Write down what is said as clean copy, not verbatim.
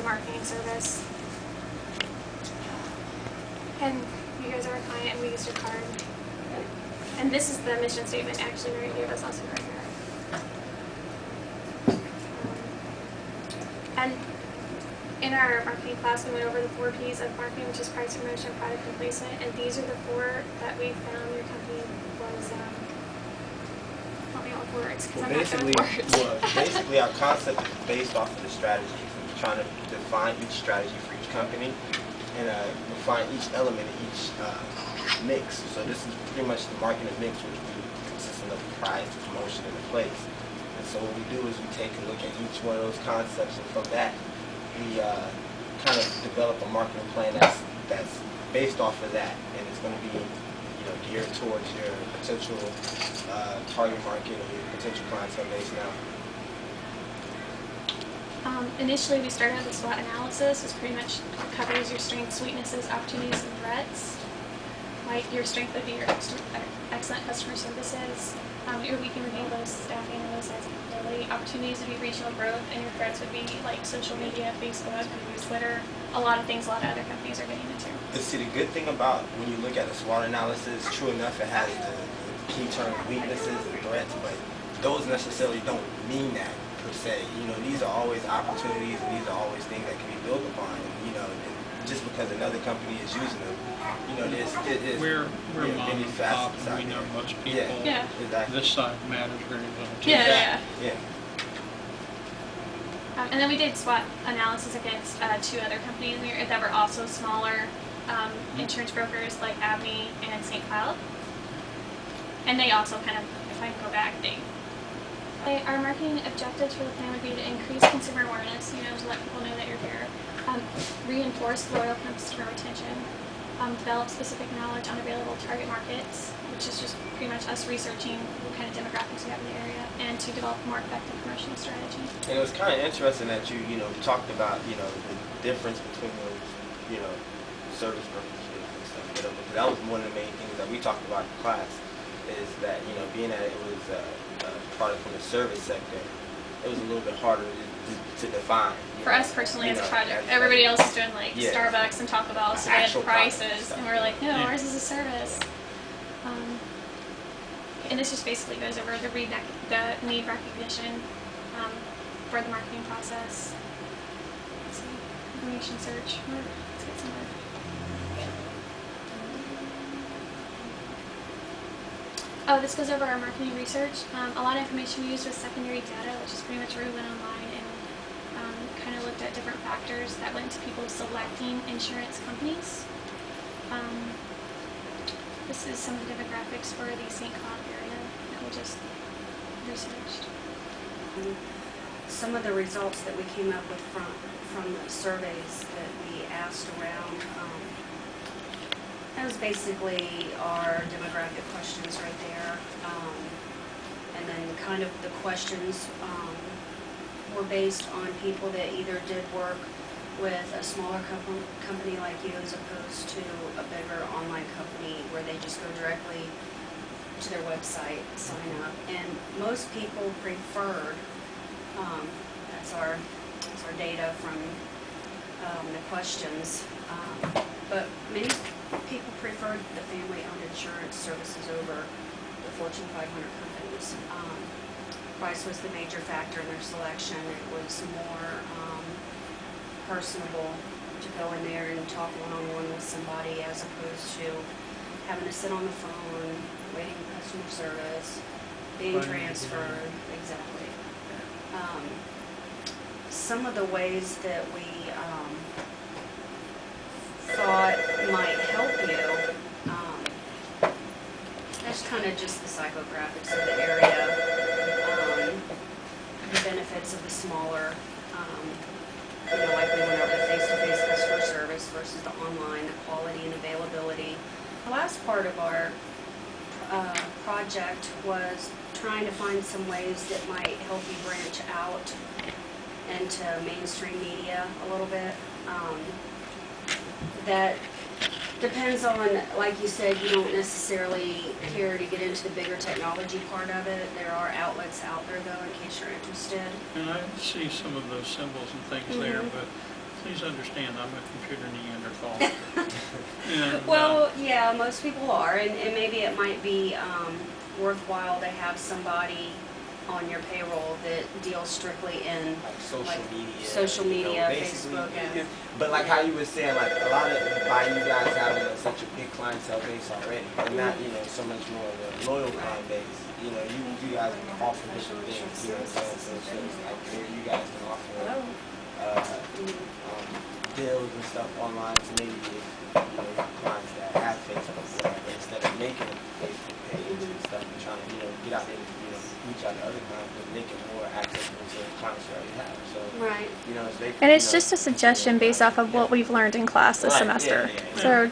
marketing service. And you guys are a client and we used your card. And this is the mission statement actually right here, that's also right here. And in our marketing class, we went over the 4 P's of marketing, which is price, promotion, product, and placement. And these are the 4 that we found your company was, help me out with words, because I'm not good with words. Basically our concept is based off of the strategy. We're trying to define each strategy for each company and define each element of each mix. So this is pretty much the marketing mix, which consists of price, promotion, and the place. And so what we do is we take a look at each one of those concepts, and from that we kind of develop a marketing plan that's based off of that, and it's going to be geared towards your potential target market or your potential clientele base now. Initially, we started with a SWOT analysis. It's pretty much covers your strengths, weaknesses, opportunities, and threats. Like your strength would be your excellent customer services. Your weak and those staffing and those sides of capability. Opportunities would be regional growth, and your threats would be like social media, Facebook, Twitter, a lot of things a lot of other companies are getting into. See, the good thing about when you look at a SWOT analysis, true enough, it has the key terms, weaknesses and threats, but those necessarily don't mean that per se. These are always opportunities, and these are always things that can be built upon. And, just because another company is using them, we're mom and pop, and we know most people. Yeah. Exactly. This side matters very little to Yeah. us. And then we did SWOT analysis against 2 other companies that were also smaller insurance brokers like Abney and St. Cloud. And they also kind of, if I can go back, our marketing objectives for the plan would be to increase consumer awareness, to let people know that you're here, reinforce loyal customer retention, develop specific knowledge on available target markets, which is just pretty much us researching what kind of demographics we have in the area, and to develop a more effective promotional strategy. And it was kind of interesting that you talked about the difference between those service brokers and stuff. Because that was one of the main things that we talked about in class, is that being that it was a product from the service sector, it was a little bit harder to define. For us personally, as a project, everybody else is doing like Starbucks and Taco Bell, so they had prices, and we're like, no, ours is a service. And this just basically goes over the need recognition for the marketing process. Let's see, information search. Let's get some more. Oh, this goes over our marketing research. A lot of information we used was secondary data, which is pretty much where we went online and kind of looked at different factors that went to people selecting insurance companies. This is some of the demographics for the St. Cloud area that we just researched. Some of the results that we came up with from the surveys that we asked around, that was basically our demographic questions right there. And then kind of the questions were based on people that either did work with a smaller company like you as opposed to a bigger online company where they just go directly to their website, sign up. And most people preferred, that's our data from the questions, but many people preferred the family-owned insurance services over the Fortune 500 companies. Price was the major factor in their selection. It was more personable to go in there and talk one-on-one with somebody as opposed to having to sit on the phone, waiting for customer service, being transferred. Exactly. Some of the ways that we thought might help you, that's kind of just the psychographics of the area, the benefits of the smaller, like we went over face-to-face customer service versus the online, the quality and availability. The last part of our project was trying to find some ways that might help you branch out into mainstream media a little bit. That depends on, like you said, you don't necessarily care to get into the bigger technology part of it. There are outlets out there, though, in case you're interested. And I see some of those symbols and things there, but please understand, I'm a computer Neanderthal. And, Well, yeah, most people are, and maybe it might be worthwhile to have somebody on your payroll that deals strictly in like social like media, social media, basically, Facebook, and but like how you were saying, like a lot of by you guys having such a big clientele base already, and not so much more of a loyal client base. You guys can offer different things. You know what I'm saying? So it's like maybe you guys can offer bills and stuff online to maybe clients that have Facebook, whatever, instead of making a Facebook page and stuff and trying to get out there and reach out to other clients, but make it more accessible to clients you already have. So right. And it's just a suggestion based off of what we've learned in class this semester. So